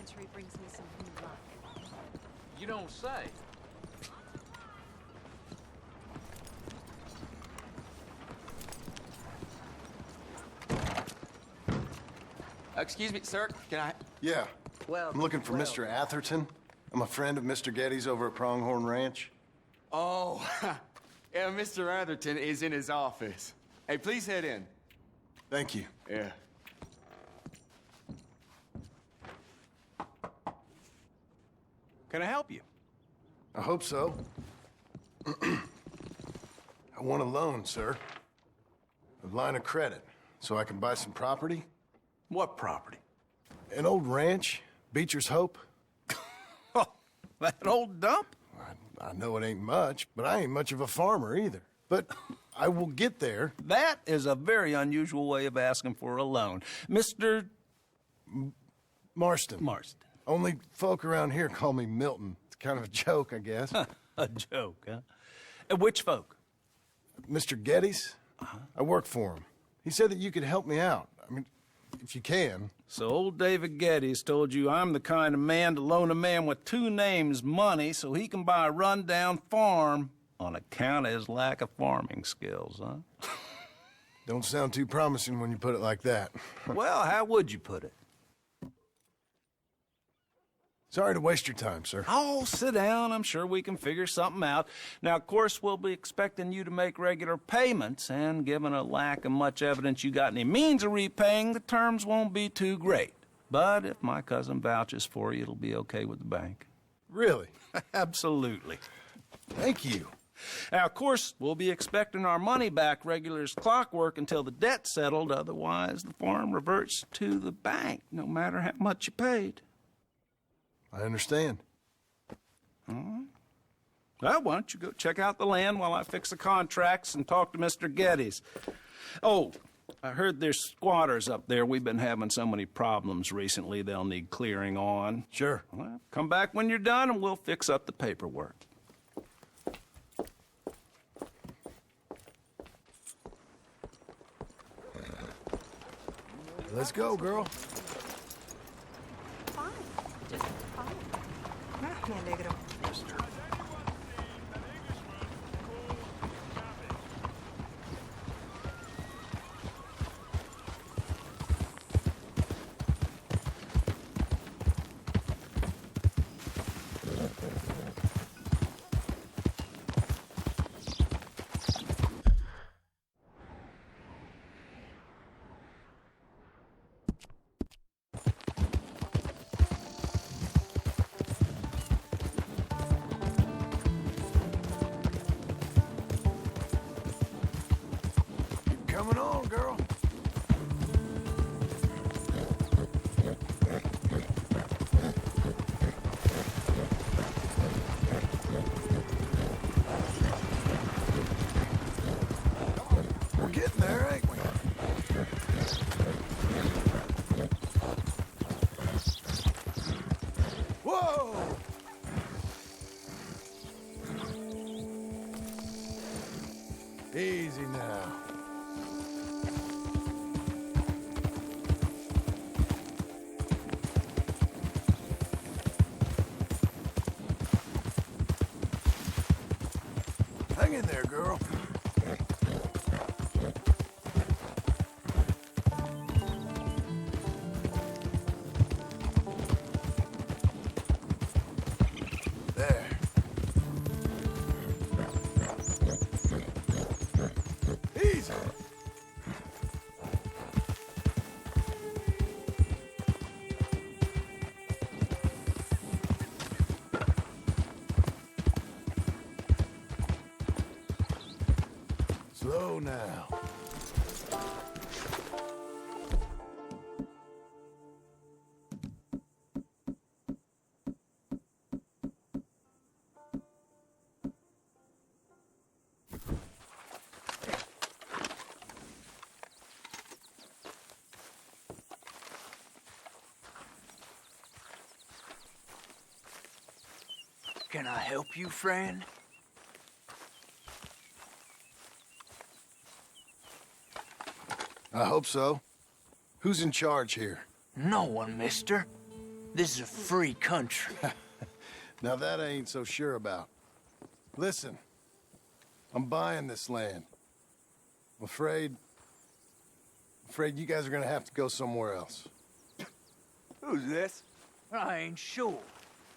century brings me some new luck. You don't say. Excuse me, sir. Can I? Yeah. Well, I'm looking for Mr. Atherton. I'm a friend of Mr. Getty's over at Pronghorn Ranch. Oh, yeah, Mr. Atherton is in his office. Hey, please head in. Thank you. Yeah. Can I help you? I hope so. I want a loan, sir. A line of credit, so I can buy some property. What property? An old ranch, Beecher's Hope. Oh, that old dump? I know it ain't much, but I ain't much of a farmer either. But I will get there. That is a very unusual way of asking for a loan. Mr. Marston. Marston. Only folk around here call me Milton. It's kind of a joke, I guess. A joke, huh? Which folk? Mr. Getty's? I work for him. He said that you could help me out. I mean, if you can. So old David Geddes told you I'm the kind of man to loan a man with two names money so he can buy a rundown farm on account of his lack of farming skills, huh? Don't sound too promising when you put it like that. Well, how would you put it? Sorry to waste your time, sir. Oh, sit down. I'm sure we can figure something out. Now, of course, we'll be expecting you to make regular payments, and given a lack of much evidence you got any means of repaying, the terms won't be too great. But if my cousin vouches for you, it'll be okay with the bank. Really? Absolutely. Thank you. Now, of course, we'll be expecting our money back regular as clockwork until the debt's settled. Otherwise, the farm reverts to the bank, no matter how much you paid. I understand. Well, why don't you go check out the land while I fix the contracts and talk to Mr. Geddes. Oh, I heard there's squatters up there. We've been having so many problems recently, they'll need clearing on. Sure. Well, come back when you're done and we'll fix up the paperwork. Let's go, girl. Fine. Just fine. Me alegro. Coming on, girl. We're getting there, ain't we? Whoa! Easy now. Hang in there, girl. There. Easy. Slow now. Can I help you, friend? I hope so. Who's in charge here? No one, mister. This is a free country. Now that I ain't so sure about. Listen, I'm buying this land. I'm afraid you guys are gonna have to go somewhere else. Who's this? I ain't sure.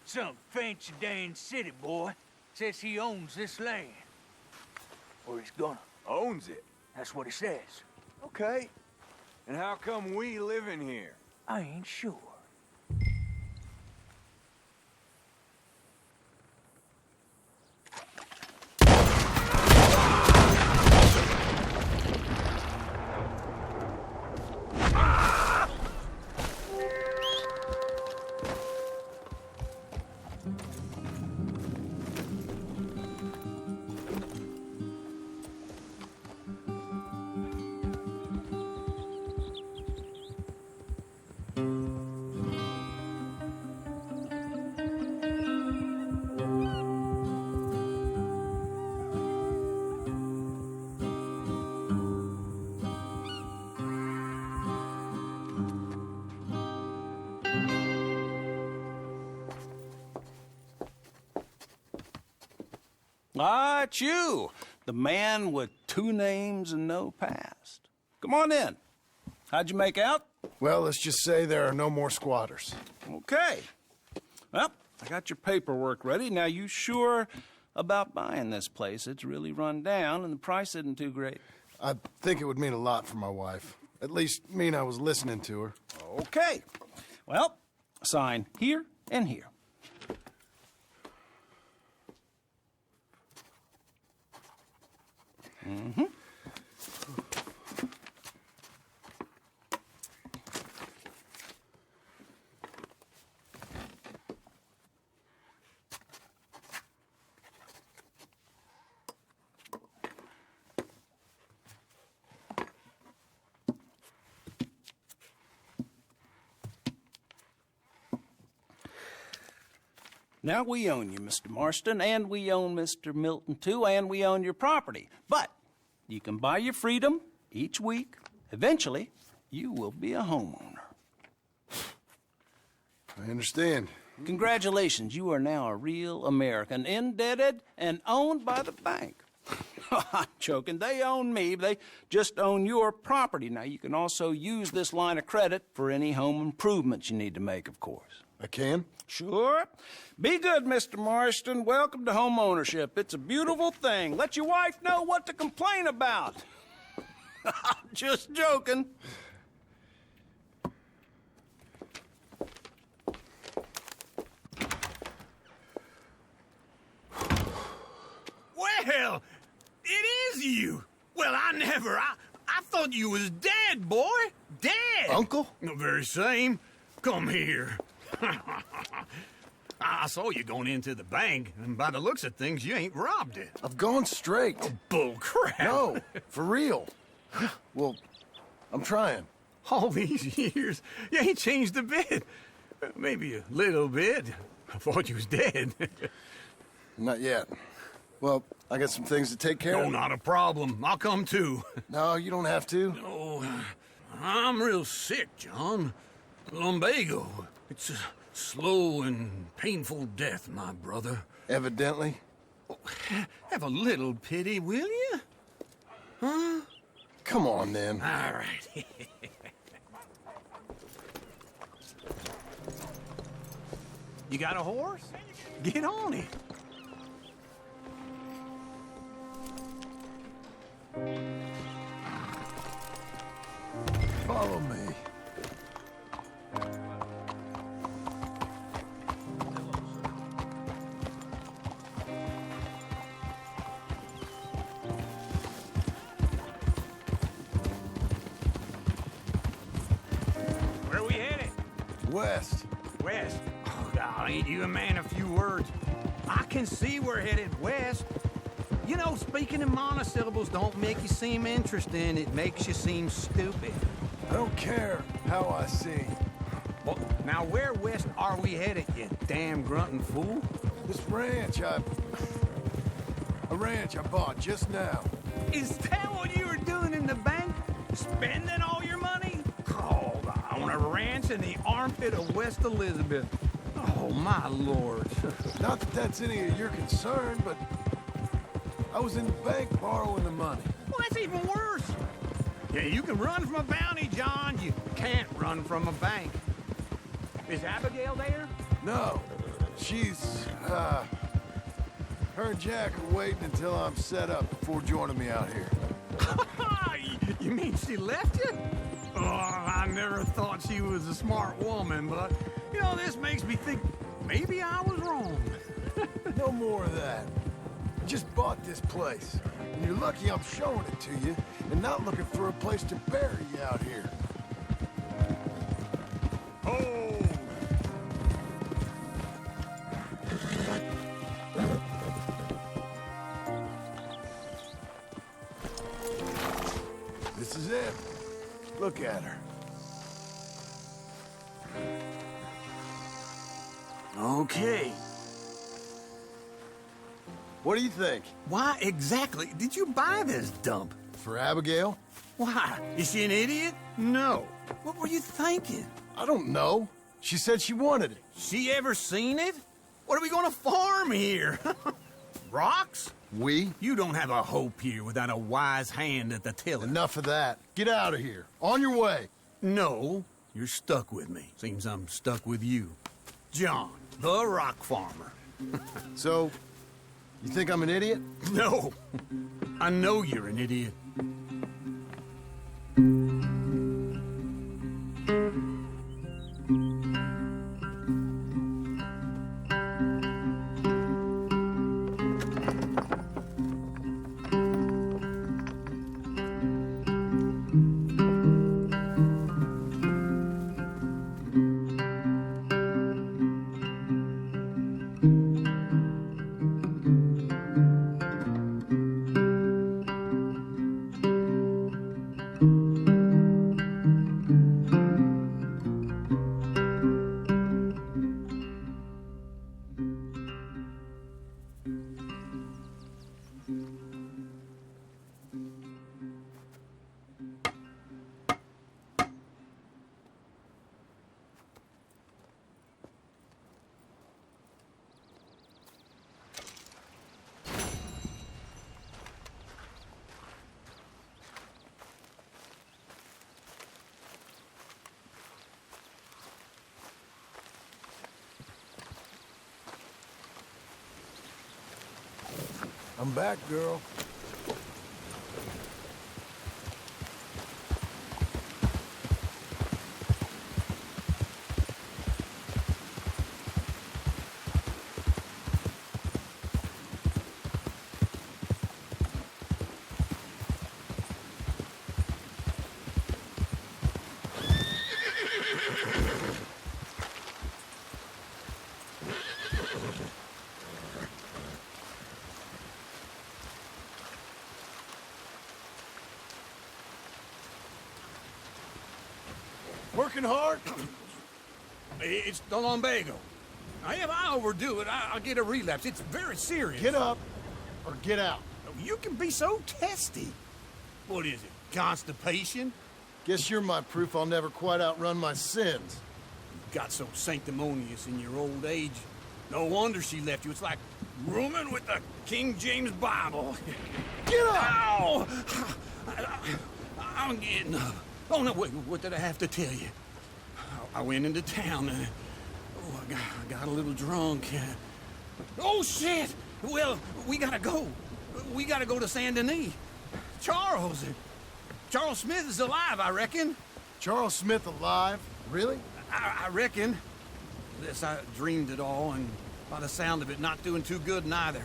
Some fancy Dan city boy says he owns this land. Or he's gonna. Owns it. That's what he says. Okay. And how come we live in here? I ain't sure. Ah, it's you, the man with 2 names and no past. Come on in. How'd you make out? Well, let's just say there are no more squatters. Okay. Well, I got your paperwork ready. Now, you sure about buying this place? It's really run down, and the price isn't too great. I think it would mean a lot for my wife. At least mean I was listening to her. Okay. Well, sign here and here. Mm-hmm. Now, we own you, Mr. Marston, and we own Mr. Milton, too, and we own your property. But you can buy your freedom each week. Eventually, you will be a homeowner. I understand. Congratulations, you are now a real American, indebted and owned by the bank. I'm joking. They own me. They just own your property. Now, you can also use this line of credit for any home improvements you need to make, of course. I can? Sure. Be good, Mr. Marston. Welcome to home ownership. It's a beautiful thing. Let your wife know what to complain about. Just joking. Well, it is you. Well, I thought you was dead, boy. Dead. Uncle? The very same. Come here. I saw you going into the bank, and by the looks of things, you ain't robbed it. I've gone straight. Bull crap. No, for real. Well, I'm trying. All these years, you ain't changed a bit. Maybe a little bit. I thought you was dead. Not yet. Well, I got some things to take care No, of. not a problem. I'll come too. No, you don't have to. Oh, I'm real sick, John. Lumbago. It's a slow and painful death, my brother. Evidently. Have a little pity, will you? Huh? Come on, then. All right. You got a horse? Get on it. Follow me. Where we headed? West. West. Oh, God, ain't you a man of few words? I can see we're headed west. You know, speaking in monosyllables don't make you seem interesting. It makes you seem stupid. I don't care how I see. Well, now where west are we headed, you damn grunting fool? This ranch I bought just now. Is that what you were doing in the bank? Spending all your money? Oh, on a ranch in the armpit of West Elizabeth. Oh, my lord. Not that that's any of your concern, but I was in the bank borrowing the money. Well, that's even worse. Yeah, you can run from a bounty, John. You can't run from a bank. Is Abigail there? No, she's, her and Jack are waiting until I'm set up before joining me out here. You mean she left you? Oh, I never thought she was a smart woman, but, you know, this makes me think maybe I was wrong. No more of that. I just bought this place, and you're lucky I'm showing it to you and not looking for a place to bury you out here. Oh! This is it. Look at her. Okay. What do you think? Why exactly did you buy this dump? For Abigail? Why? Is she an idiot? No. What were you thinking? I don't know. She said she wanted it. She ever seen it? What are we gonna farm here? Rocks? We? You don't have a hope here without a wise hand at the tiller. Enough of that. Get out of here. On your way. No, you're stuck with me. Seems I'm stuck with you. John, the rock farmer. So, you think I'm an idiot? No, I know you're an idiot. I'm back, girl. Working hard? It's the lumbago. If I overdo it, I'll get a relapse. It's very serious. Get up or get out. You can be so testy. What is it, constipation? Guess you're my proof I'll never quite outrun my sins. You got so sanctimonious in your old age. No wonder she left you. It's like rooming with the King James Bible. Get up! Ow! I'm getting up. Oh, no, wait, what did I have to tell you? I went into town and I got a little drunk. Oh, shit! Well, we gotta go. We gotta go to Saint Denis. Charles Smith is alive, I reckon. Charles Smith alive? Really? I reckon. Unless I dreamed it all, and by the sound of it, not doing too good neither.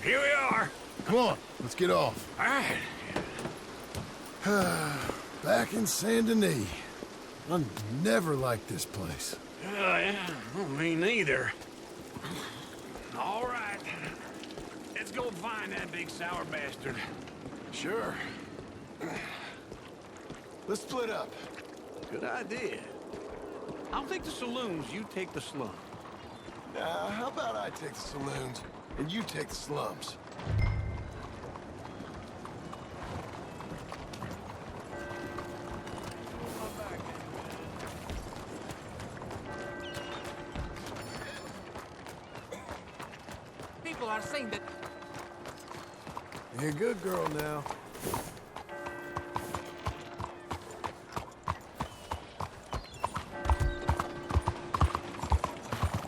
Here we are. Come on, let's get off. All right. Back in Saint Denis. I never liked this place. Yeah, well, me neither. All right. Let's go find that big sour bastard. Sure. Let's split up. Good idea. I'll take the saloons, you take the slum. How about I take the saloons, and you take the slums? People are saying that You're a good girl now.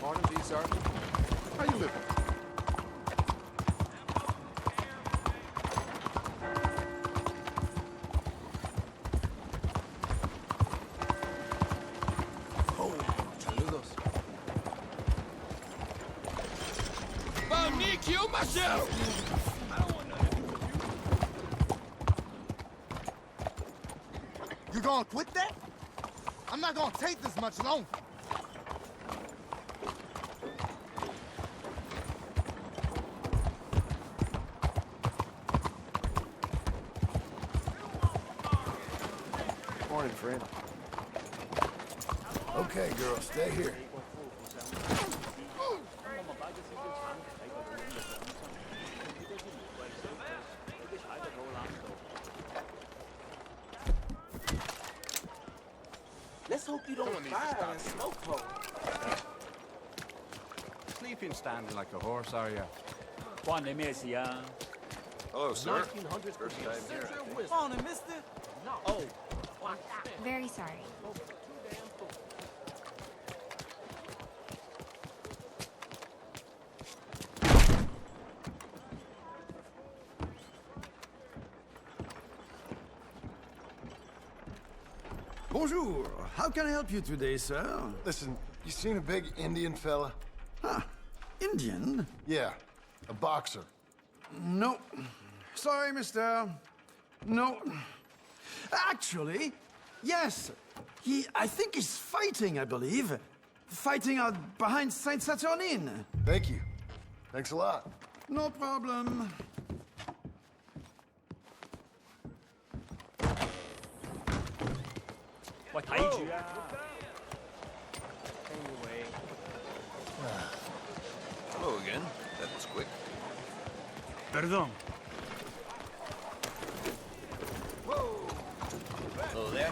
Morning to you, Sergeant. How you living? Oh, saludos. About me, kill myself! You gonna quit that? I'm not gonna take this much longer. Morning, friend. Okay, girl, stay here. Let's hope you don't fire and smoke hole. Sleeping standing like a horse, are you? Hello, sir. 1900s First time here. Morning, mister. Oh, Very sorry. Bonjour. How can I help you today, sir? Listen, you seen a big Indian fella? Huh. Indian? Yeah, a boxer. No. Sorry, mister. No. Actually, yes. I think he's fighting, I believe. Fighting out behind Saint Saturnin. Thank you. Thanks a lot. No problem. Hello again. That was quick. Perdón. hello there.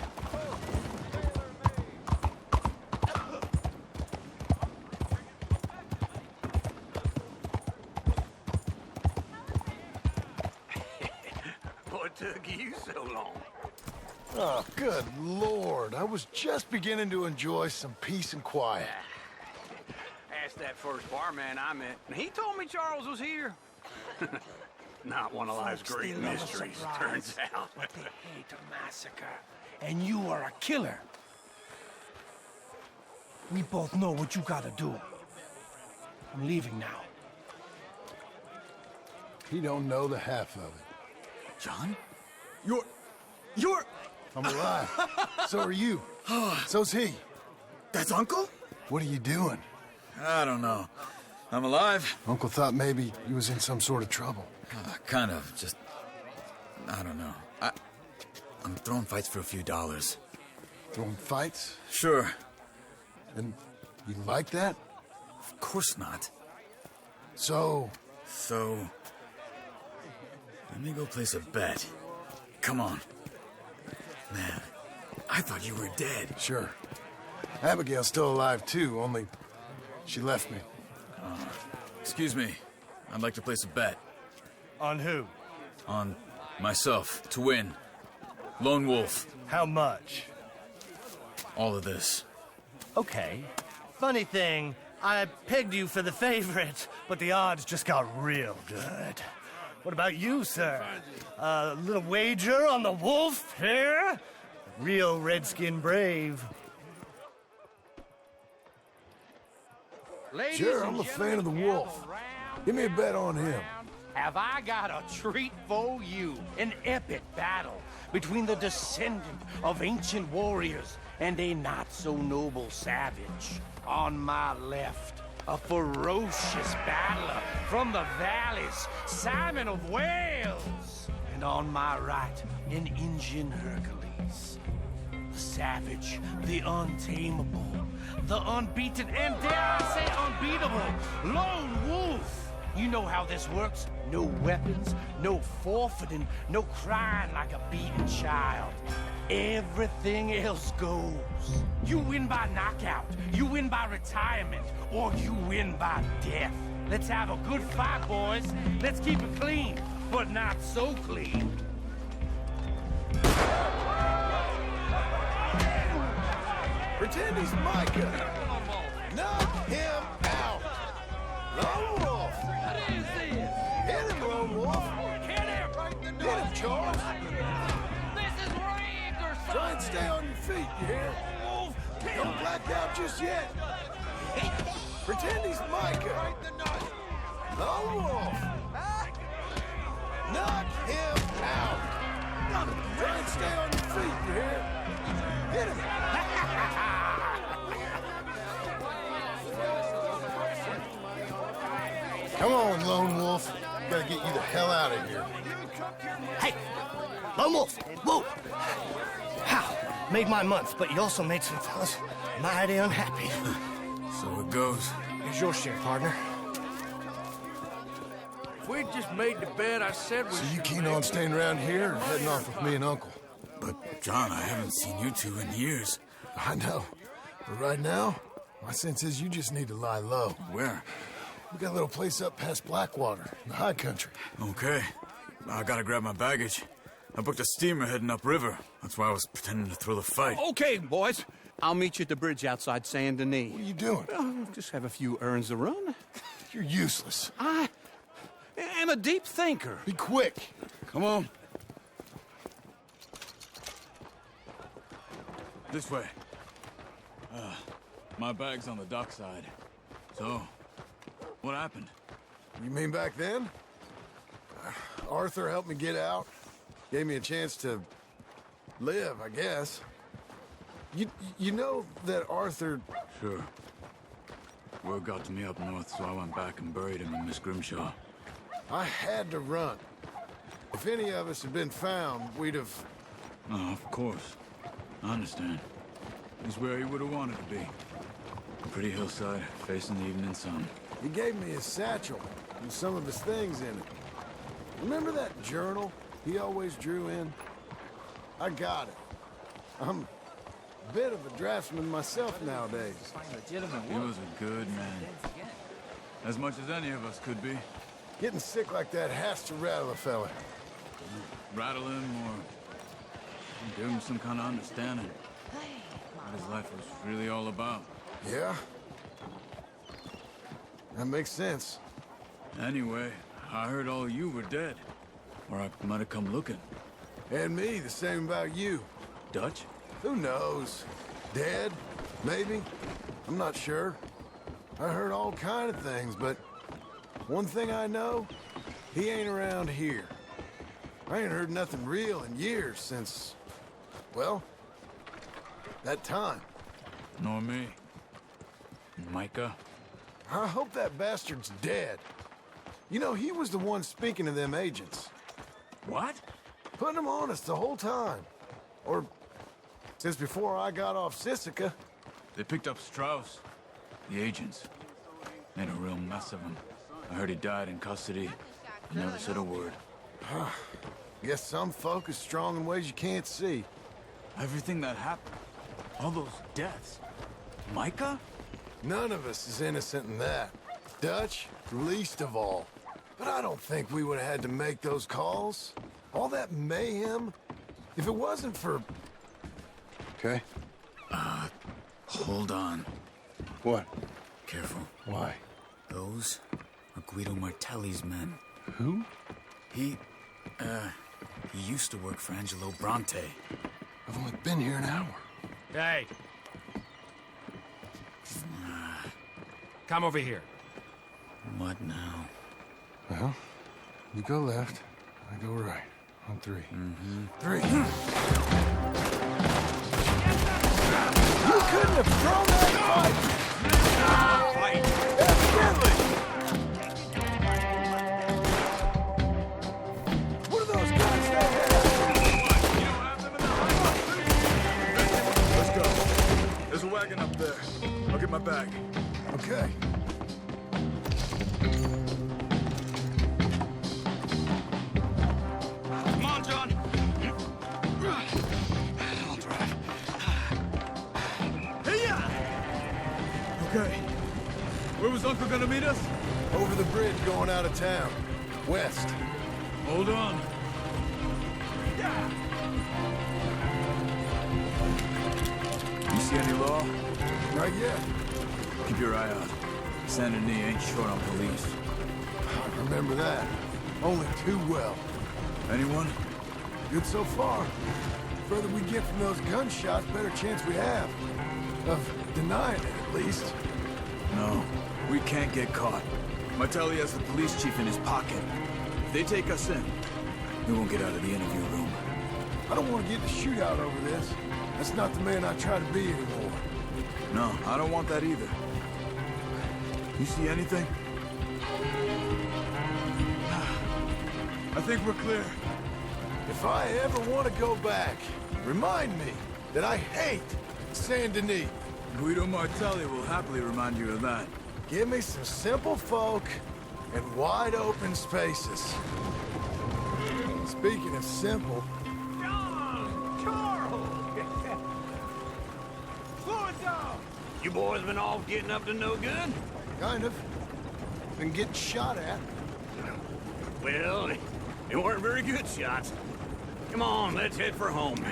What took you so long? Oh, good Lord. I was just beginning to enjoy some peace and quiet. Asked that first barman I met, and he told me Charles was here. Not one of life's great mysteries, turns out. But they hate a massacre. And you are a killer. We both know what you gotta do. I'm leaving now. He don't know the half of it. John? You're... I'm alive. So are you. So's he. That's Uncle? What are you doing? I don't know. I'm alive. Uncle thought maybe you was in some sort of trouble. Kind of. Just... I don't know. I'm throwing fights for a few dollars. Throwing fights? Sure. And you like that? Of course not. So... So... Let me go place a bet. Come on. Man, I thought you were dead. Sure. Abigail's still alive, too, only she left me. Excuse me. I'd like to place a bet. On who? On myself, to win. Lone Wolf. How much? All of this. Okay. Funny thing, I pegged you for the favorite, but the odds just got real good. What about you, sir? A little wager on the wolf here? Real redskin brave. Ladies Sure, and I'm a fan of the gentlemen, wolf. gather round, Give me a bet on him. Have I got a treat for you? An epic battle between the descendant of ancient warriors and a not-so-noble savage. On my left, a ferocious battler from the valleys, Simon of Wales. And on my right, an Injun Hercules. The savage, the untamable, the unbeaten, and dare I say unbeatable, lone wolf. You know how this works. No weapons, no forfeiting, no crying like a beaten child. Everything else goes. You win by knockout, you win by retirement, or you win by death. Let's have a good fight, boys. Let's keep it clean, but not so clean. Pretend he's Micah. Knock him out. Lone Wolf. What is this? Hit him, Lone Wolf. Hit him! Hit him, Charles. This is rigged or something! Try and stay on your feet, you hear? Don't black out just yet. Pretend he's Micah. Lone Wolf. Knock him out. Try and stay on your feet, you hear? Hit him. Come on, Lone Wolf. Gotta get you the hell out of here. Hey, Lone Wolf, whoa! How? Made my month, but you also made some fellas mighty unhappy. So it goes. Here's your share, partner. If we just made the bed I said we So you keen on staying around here or heading off with me and Uncle? But, John, I haven't seen you two in years. I know. But right now, my sense is you just need to lie low. Where? We got a little place up past Blackwater, in the high country. Okay. I gotta grab my baggage. I booked a steamer heading upriver. That's why I was pretending to throw the fight. Okay, boys. I'll meet you at the bridge outside Saint Denis. What are you doing? Oh, just have a few errands to run. You're useless. I am a deep thinker. Be quick. Come on. This way. My bag's on the dockside. So, what happened? You mean back then? Arthur helped me get out. Gave me a chance to live, I guess. You know that Arthur... Sure. Word got to me up north, so I went back and buried him in Miss Grimshaw. I had to run. If any of us had been found, we'd have... Oh, of course. I understand. He's where he would have wanted to be. A pretty hillside, facing the evening sun. He gave me his satchel and some of his things in it. Remember that journal he always drew in? I got it. I'm a bit of a draftsman myself nowadays. He was a good man. As much as any of us could be. Getting sick like that has to rattle a fella. Rattle him or give him some kind of understanding. What his life was really all about. Yeah? That makes sense. Anyway, I heard all you were dead. Or I might have come looking. And me, the same about you. Dutch? Who knows? Dead? Maybe? I'm not sure. I heard all kind of things, but one thing I know, he ain't around here. I ain't heard nothing real in years since, well, that time. Nor me. Micah? I hope that bastard's dead. You know, he was the one speaking to them agents. What? Putting them on us the whole time. Or since before I got off Sisika. They picked up Strauss. The agents. Made a real mess of him. I heard he died in custody. He never said a word. Guess some folk is strong in ways you can't see. Everything that happened. All those deaths. Micah? None of us is innocent in that. Dutch, least of all. But I don't think we would have had to make those calls. All that mayhem. If it wasn't for... Okay. Hold on. What? Careful. Why? Those are Guido Martelli's men. Who? He used to work for Angelo Bronte. I've only been here an hour. Hey. Come over here. What now? Well, you go left, I go right. On three. Three. You couldn't have thrown that fight! Evidently! What are those guys my bag. Okay. Come on, John. I'll drive. Hey-ya! Okay. Where was Uncle gonna meet us? Over the bridge going out of town. West. Hold on. You see any law? Not yet. Keep your eye out. Saint Denis ain't short on police. I remember that. Only too well. Anyone? Good so far. The further we get from those gunshots, better chance we have. Of denying it, at least. No, we can't get caught. Martelli has the police chief in his pocket. If they take us in, we won't get out of the interview room. I don't want to get in a shootout over this. That's not the man I try to be anymore. No, I don't want that either. You see anything? I think we're clear. If I ever want to go back, remind me that I hate Saint Denis. Guido Martelli will happily remind you of that. Give me some simple folk and wide open spaces. Speaking of simple... John! Charles! Slow it down! You boys been off getting up to no good? Kind of. Been getting shot at. Well, they weren't very good shots. Come on, let's head for home.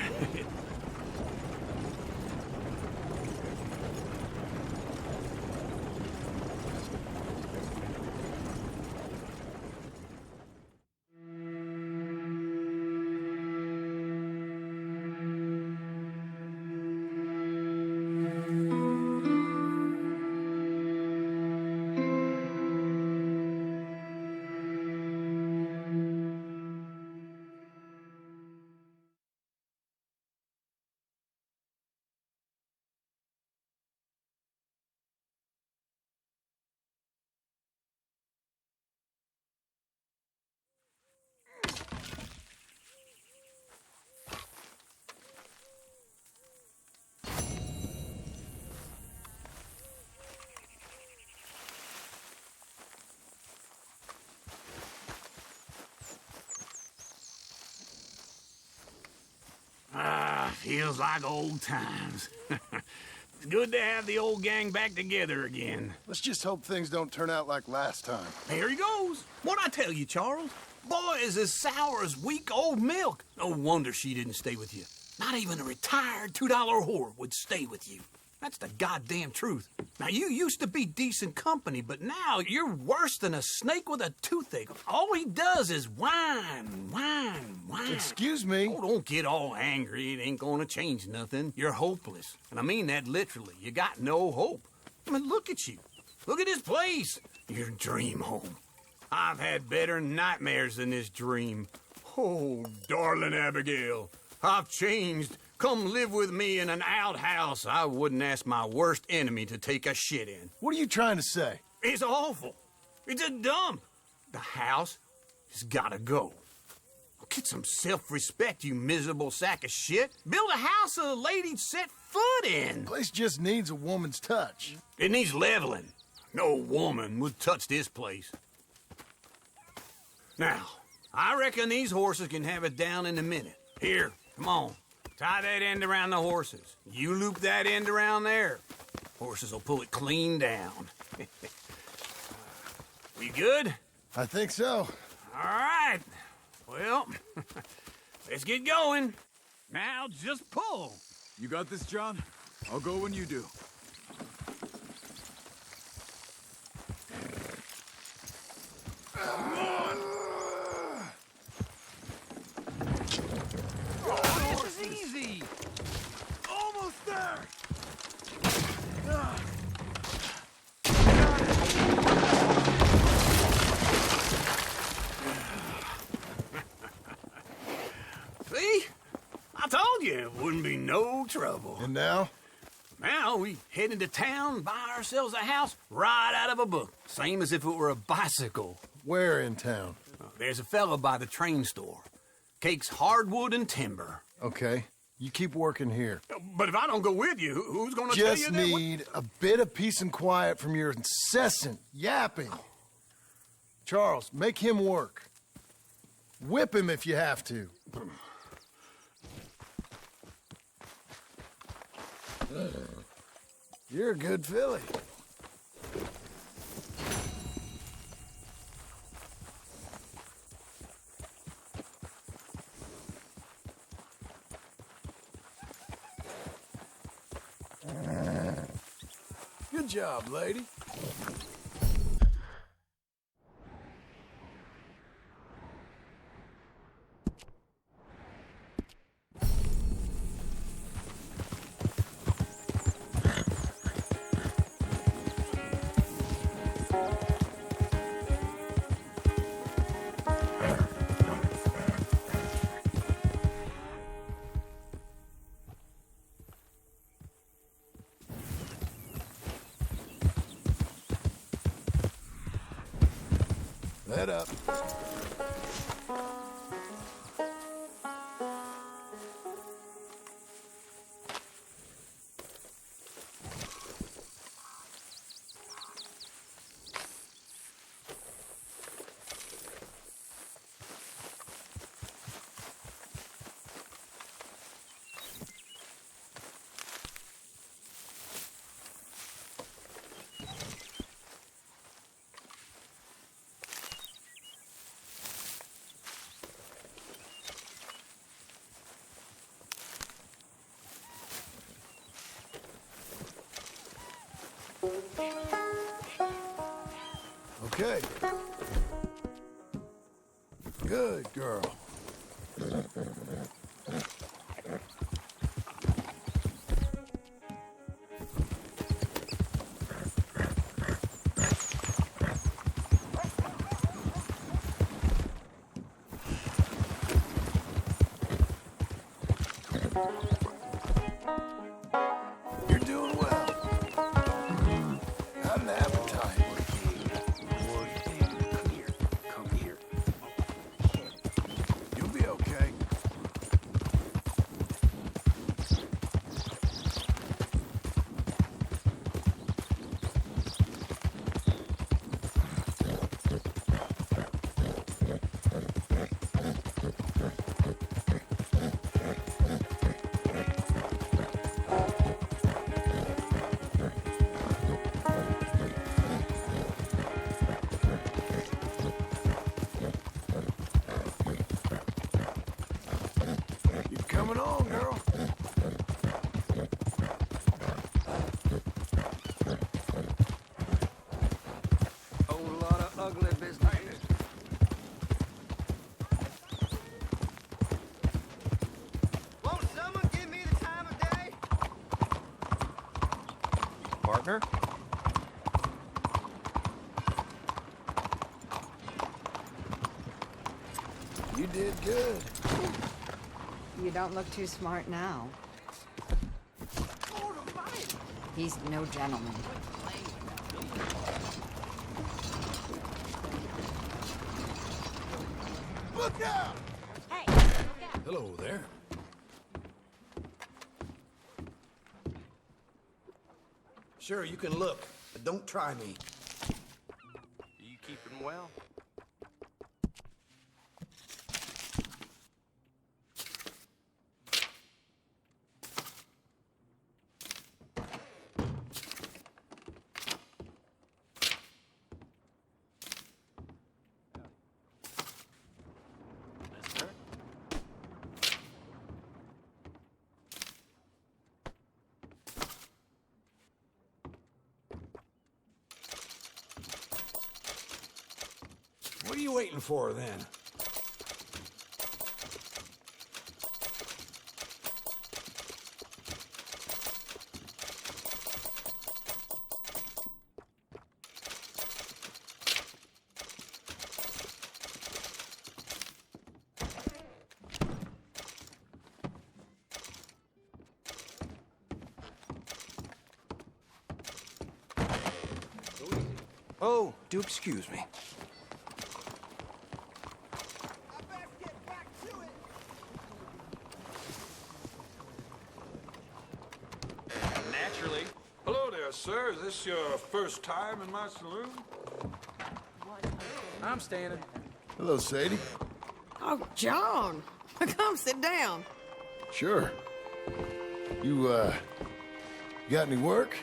Feels like old times. It's good to have the old gang back together again. Let's just hope things don't turn out like last time. There he goes. What'd I tell you, Charles? Boy is as sour as weak old milk. No wonder she didn't stay with you. Not even a retired $2 whore would stay with you. That's the goddamn truth. Now, you used to be decent company, but now you're worse than a snake with a toothache. All he does is whine, whine, whine. Excuse me? Oh, don't get all angry. It ain't gonna change nothing. You're hopeless. And I mean that literally. You got no hope. I mean, look at you. Look at this place. Your dream home. I've had better nightmares than this dream. Oh, darling Abigail, I've changed. Come live with me in an outhouse I wouldn't ask my worst enemy to take a shit in. What are you trying to say? It's awful. It's a dump. The house has gotta go. Get some self-respect, you miserable sack of shit. Build a house a lady'd set foot in. The place just needs a woman's touch. It needs leveling. No woman would touch this place. Now, I reckon these horses can have it down in a minute. Here, come on. Tie that end around the horses. You loop that end around there. Horses will pull it clean down. We good? I think so. All right. Well, let's get going. Now just pull. You got this, John? I'll go when you do. Come on. This is easy. Almost there. See? I told you it wouldn't be no trouble. And now? Now we head into town, buy ourselves a house right out of a book. Same as if it were a bicycle. Where in town? There's a fellow by the train store. Cakes hardwood and timber. Okay. You keep working here. But if I don't go with you, who's gonna tell you Just that? need a bit of peace and quiet from your incessant yapping. Charles, make him work. Whip him if you have to. You're a good filly. Good job, lady. Head up. Okay. Good girl. You're doing well. Got an appetite. Come here. You'll be okay. Keep coming on, girl. Whole lot of ugly business. Won't someone give me the time of day? Partner? You did good. You don't look too smart now. He's no gentleman. Look out! Hey, look out. Hello there. Sure, you can look, but don't try me. You keeping well? What are you waiting for, then? Oh, do excuse me. sir. Is this your first time in my saloon? I'm standing. Hello, Sadie. Oh, John. Come sit down. Sure. You got any work?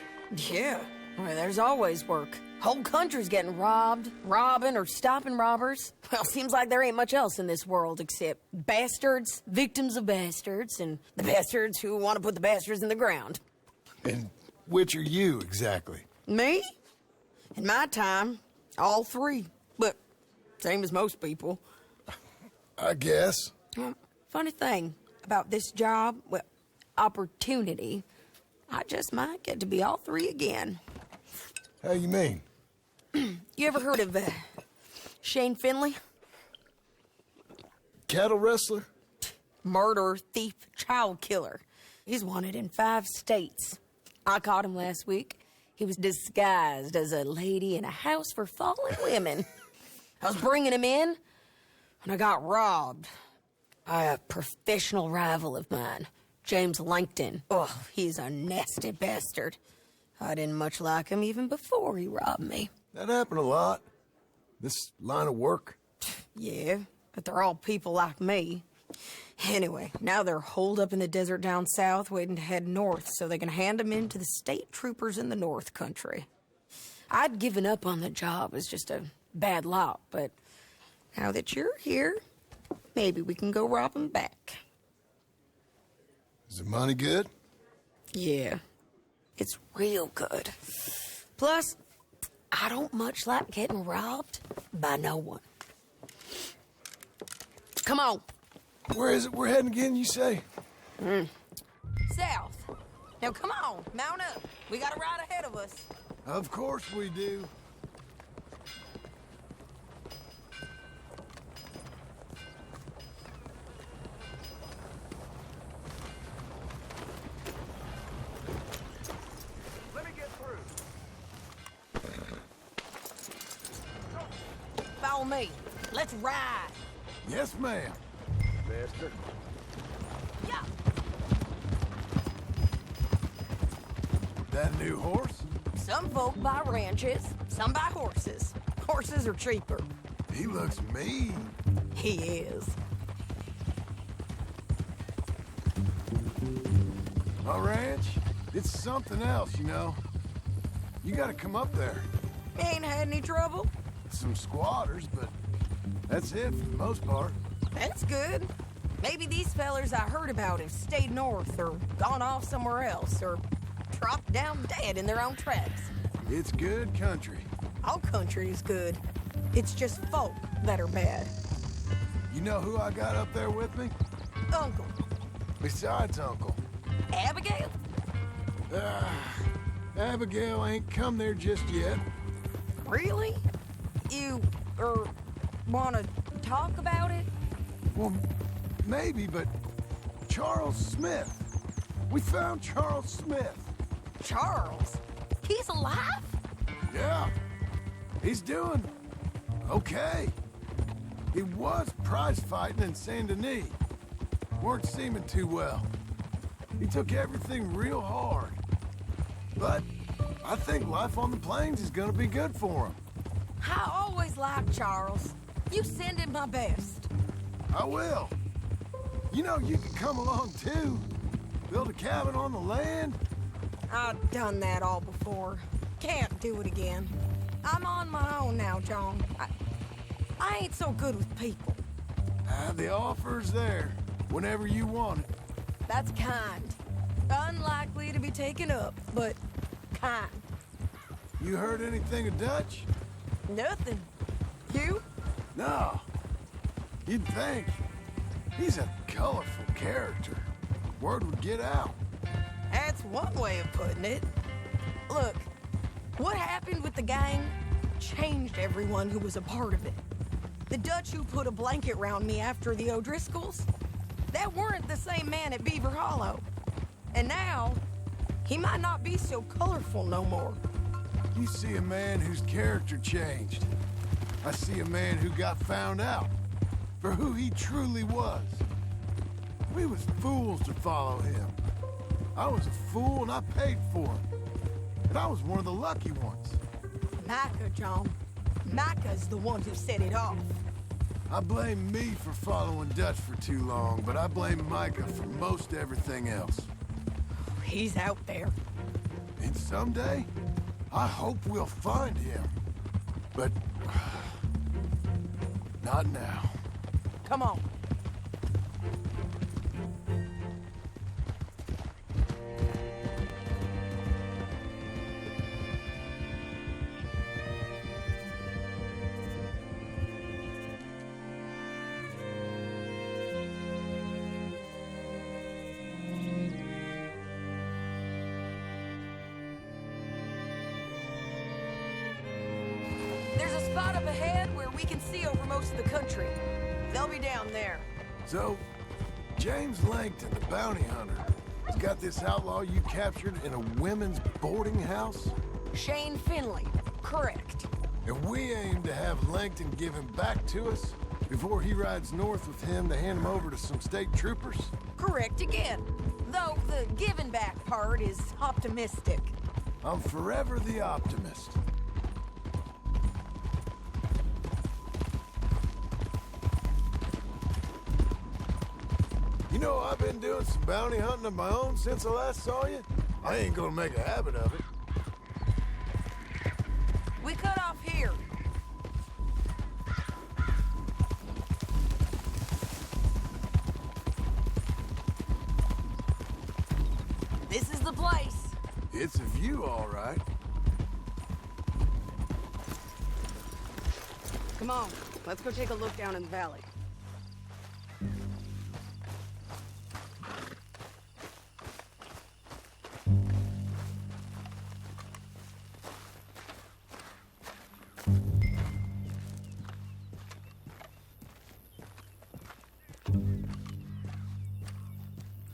Yeah. Well, there's always work. Whole country's getting robbed, robbing, or stopping robbers. Well, seems like there ain't much else in this world except bastards, victims of bastards, and the bastards who want to put the bastards in the ground. And which are you, exactly? Me? In my time, all three. But same as most people. I guess. Funny thing about this job, well, opportunity, I just might get to be all three again. How you mean? You ever heard of Shane Finley? Cattle wrestler? Murderer, thief, child killer. He's wanted in 5 states. I caught him last week. He was disguised as a lady in a house for fallen women. I was bringing him in, and I got robbed by a professional rival of mine, James Langton. Oh, he's a nasty bastard. I didn't much like him even before he robbed me. That happened a lot. This line of work. Yeah, but they're all people like me. Anyway, now they're holed up in the desert down south waiting to head north so they can hand them in to the state troopers in the north country. I'd given up on the job as just a bad lot, but now that you're here, maybe we can go rob them back. Is the money good? Yeah, it's real good. Plus, I don't much like getting robbed by no one. Come on. Where is it we're heading again, you say? South. Now come on, mount up. We got a ride ahead of us. Of course we do. Let me get through. Follow me. Let's ride. Yes, ma'am. Master. Yeah. That new horse? Some folk buy ranches, some buy horses. Horses are cheaper. He looks mean. He is. My ranch? It's something else, you know. You gotta come up there. Ain't had any trouble? Some squatters, but that's it for the most part. That's good. Maybe these fellers I heard about have stayed north or gone off somewhere else or dropped down dead in their own tracks. It's good country. All country is good. It's just folk that are bad. You know who I got up there with me? Uncle. Besides Uncle. Abigail? Abigail ain't come there just yet. Really? You, wanna talk about it? Well, maybe, but Charles Smith. We found Charles Smith. Charles? He's alive? Yeah. He's doing okay. He was prize fighting in Saint Denis. Weren't seeming too well. He took everything real hard. But I think life on the plains is gonna be good for him. I always liked Charles. You send him my best. I will. You know, you can come along too. Build a cabin on the land. I've done that all before. Can't do it again. I'm on my own now, John. I ain't so good with people. The offer's there whenever you want it. That's kind. Unlikely to be taken up, but kind. You heard anything of Dutch? Nothing. You? No. You'd think. He's a colorful character. Word would get out. That's one way of putting it. Look, what happened with the gang changed everyone who was a part of it. The Dutch who put a blanket round me after the O'Driscolls, that weren't the same man at Beaver Hollow. And now, he might not be so colorful no more. You see a man whose character changed. I see a man who got found out for who he truly was. We was fools to follow him. I was a fool and I paid for him. But I was one of the lucky ones. Micah, John. Micah's the one who set it off. I blame me for following Dutch for too long, but I blame Micah for most everything else. He's out there. And someday, I hope we'll find him. But... not now. Come on. There's a spot up ahead where we can see over most of the country. They'll be down there. So, James Langton, the bounty hunter, has got this outlaw you captured in a women's boarding house? Shane Finley. Correct. And we aim to have Langton give him back to us before he rides north with him to hand him over to some state troopers? Correct again. Though the giving back part is optimistic. I'm forever the optimist. You know, I've been doing some bounty hunting of my own since I last saw you. I ain't gonna make a habit of it. We cut off here. This is the place. It's a view, all right. Come on, let's go take a look down in the valley.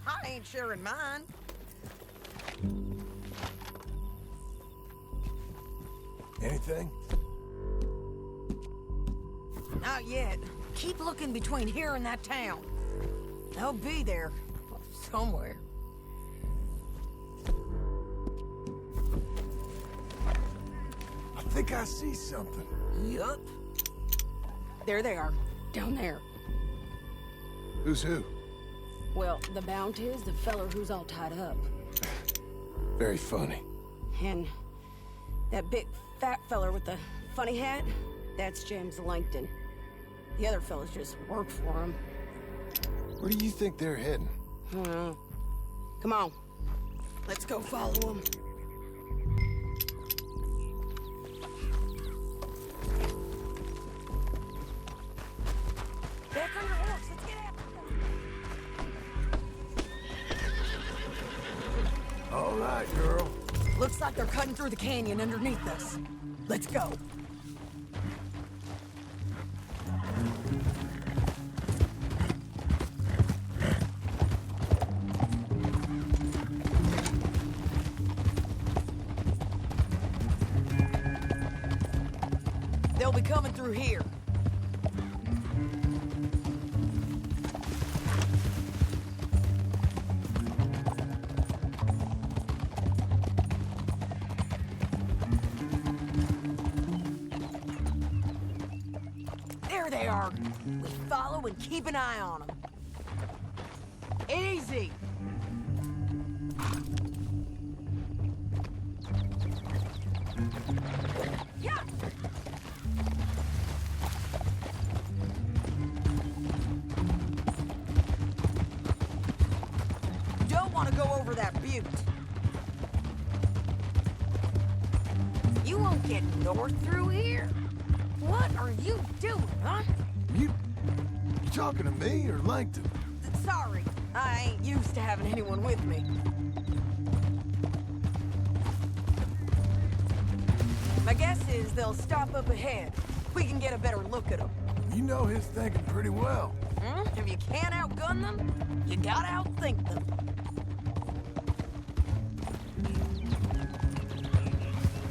I ain't sharing mine. Anything? Not yet. Keep looking between here and that town. They'll be there. Somewhere. I think I see something. Yup. There they are, down there. Who's who? Well, the bounty is the feller who's all tied up. Very funny. And that big fat feller with the funny hat, that's James Langton. The other fellas just work for him. Where do you think they're heading? I don't know. Come on, let's go follow them. Back on your horse. Let's get after them. All right, girl. Looks like they're cutting through the canyon underneath us. Let's go. They'll be coming through here. There they are. We follow and keep an eye on them. Easy. Yeah. Don't want to go over that butte. You won't get north through here. What are you doing, huh? You talking to me or Langton? Sorry, I ain't used to having anyone with me. My guess is they'll stop up ahead. We can get a better look at them. You know his thinking pretty well. If you can't outgun them, you gotta outthink them.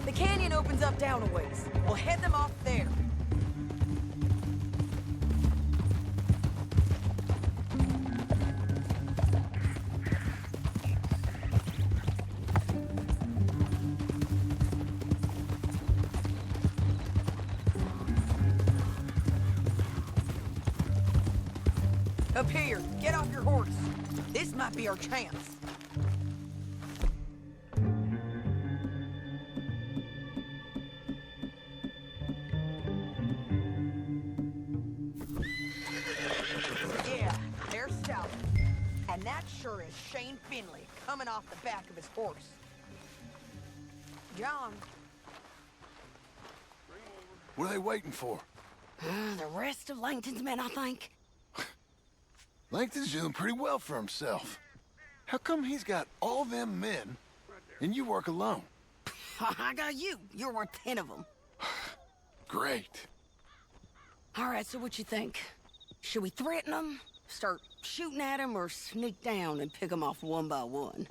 The canyon opens up down a ways. We'll head them off there. Up here, get off your horse. This might be our chance. Yeah, there's Stout. And that sure is Shane Finley coming off the back of his horse. John. What are they waiting for? The rest of Langton's men, I think. Langton's doing pretty well for himself. How come he's got all them men, and you work alone? I got you. You're worth 10 of them. Great. All right, so what you think? Should we threaten them, start shooting at them, or sneak down and pick them off one by one?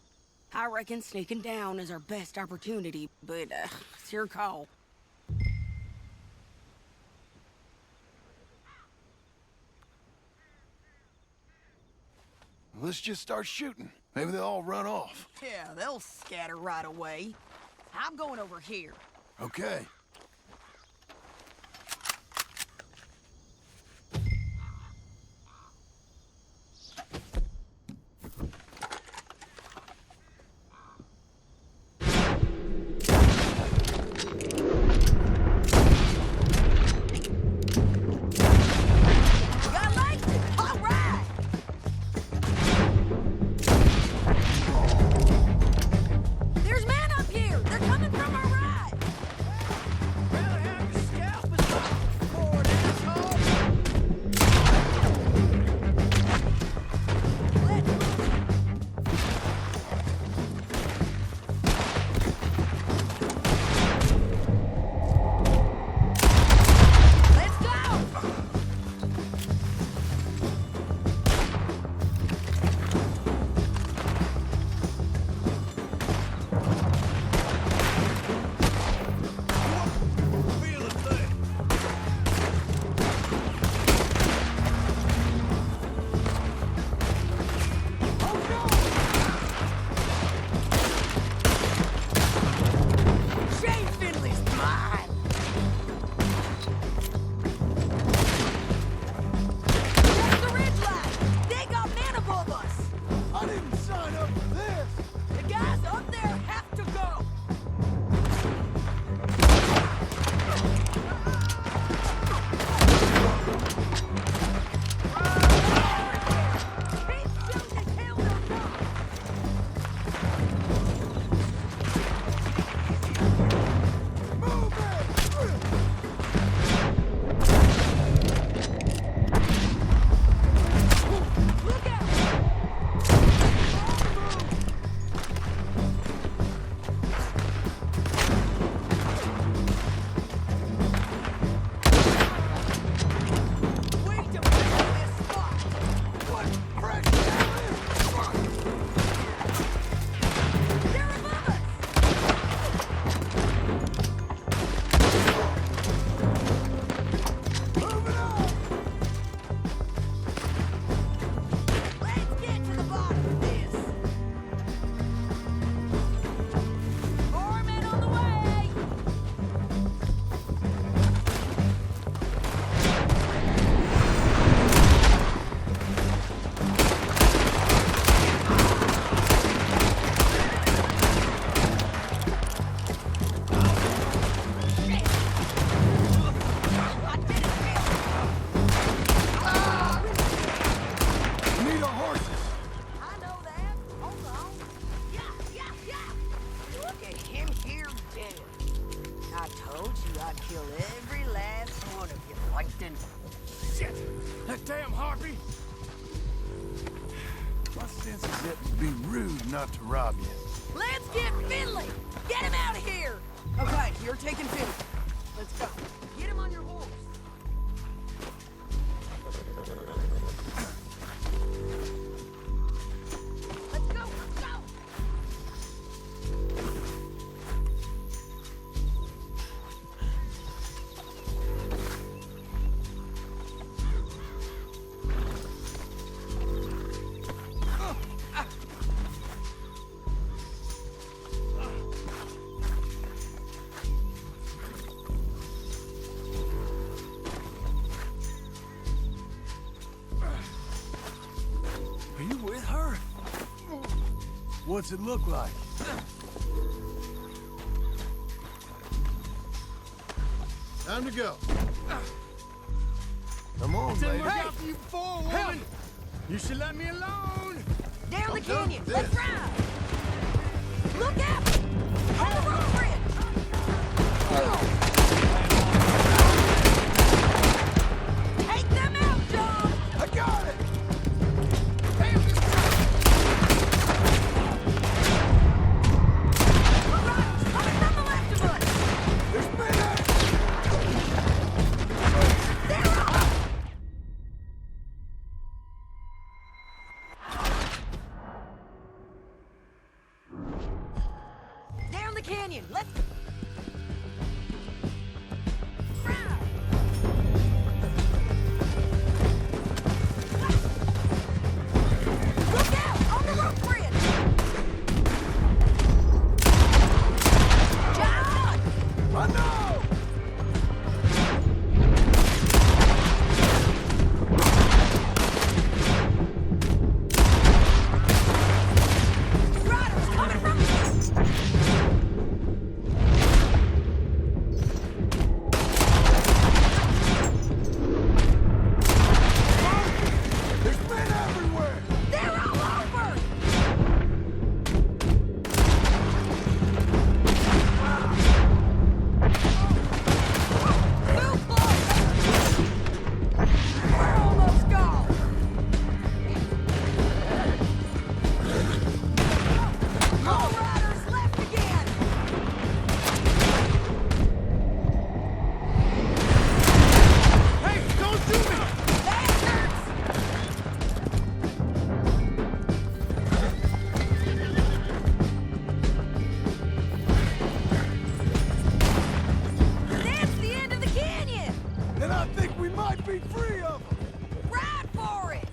I reckon sneaking down is our best opportunity, but it's your call. Let's just start shooting. Maybe they'll all run off. Yeah, they'll scatter right away. I'm going over here. Okay. Not to rob you. Let's get Finley! Get him out of here! Okay, you're taking Finley. Let's go. Get him on your horse. Let's go, let's go! What's it look like? Time to go. Come on, baby. Hey, you fool woman! You should let me alone! Down the I'm done canyon. with Let's this. ride. Look out! On the road bridge. Take them out, John. I got it! Riders coming from the left of us. There's men! They're up. Down the canyon. Let's ride. Look out! On the road bridge. John! I know! Riders coming from There's men everywhere! They're all over! Too close! We're almost gone! All riders left again! Hey, don't do me! Bastards! That's the end of the canyon! And I think we might be free of them! Ride for it!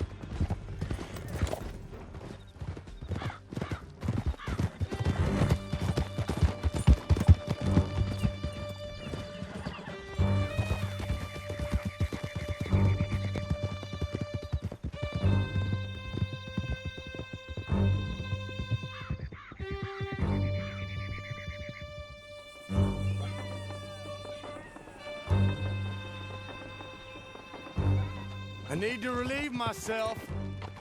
I need to relieve myself.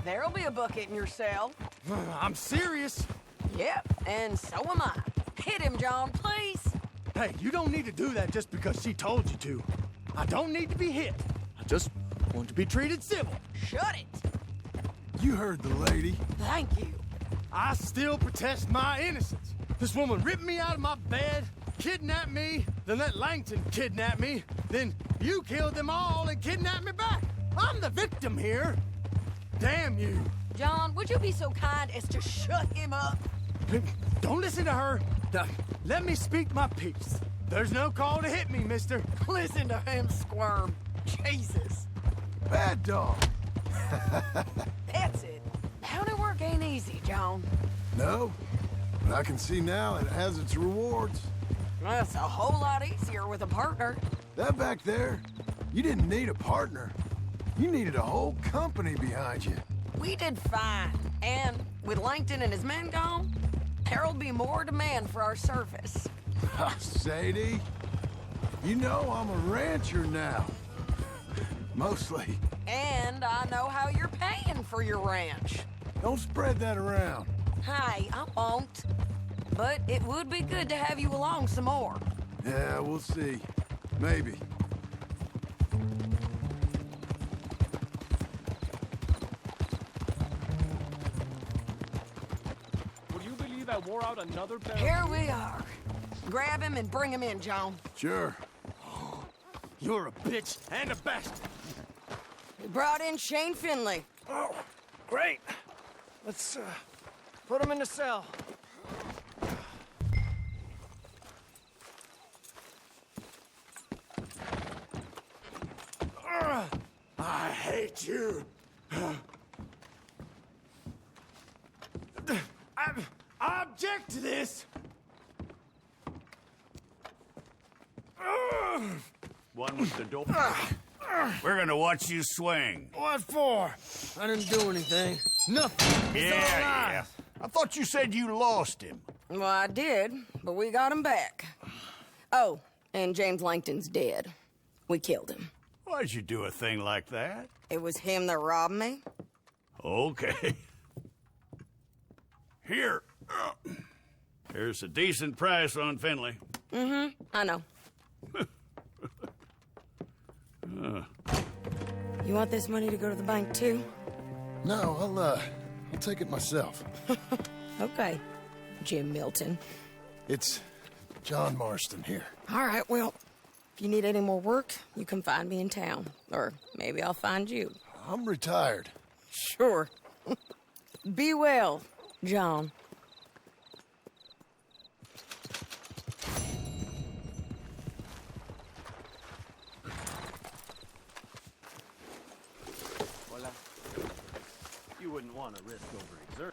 There'll be a bucket in your cell. I'm serious. Yep, and so am I. Hit him, John, please. Hey, you don't need to do that just because she told you to. I don't need to be hit. I just want to be treated civil. Shut it. You heard the lady. Thank you. I still protest my innocence. This woman ripped me out of my bed, kidnapped me, then let Langton kidnap me, then you killed them all and kidnapped me back. I'm the victim here. Damn you. John, would you be so kind as to shut him up? Don't listen to her. Let me speak my piece. There's no call to hit me, mister. Listen to him squirm. Jesus. Bad dog. That's it. Bounty work ain't easy, John. No, but I can see now it has its rewards. That's a whole lot easier with a partner. That back there, you didn't need a partner. You needed a whole company behind you. We did fine. And with Langton and his men gone, there'll be more demand for our service. Sadie, you know I'm a rancher now. Mostly. And I know how you're paying for your ranch. Don't spread that around. Hey, I won't. But it would be good to have you along some more. Yeah, we'll see. Maybe. Would you believe I wore out another pair? Here we are. Grab him and bring him in, John. Sure. You're a bitch and a bastard. We brought in Shane Finley. Oh, great. Let's put him in the cell. I hate you. I object to this. One with the door. We're gonna watch you swing. What for? I didn't do anything. Nothing. It's all Yeah. lies. I thought you said you lost him. Well, I did, but we got him back. Oh, and James Langton's dead. We killed him. Why'd you do a thing like that? It was him that robbed me. Okay. Here. Here's a decent price on Finley. I know. You want this money to go to the bank, too? No, I'll take it myself. Okay, Jim Milton. It's John Marston here. All right, well, if you need any more work, you can find me in town. Or maybe I'll find you. I'm retired. Sure. Be well, John. You wouldn't want to risk overexert.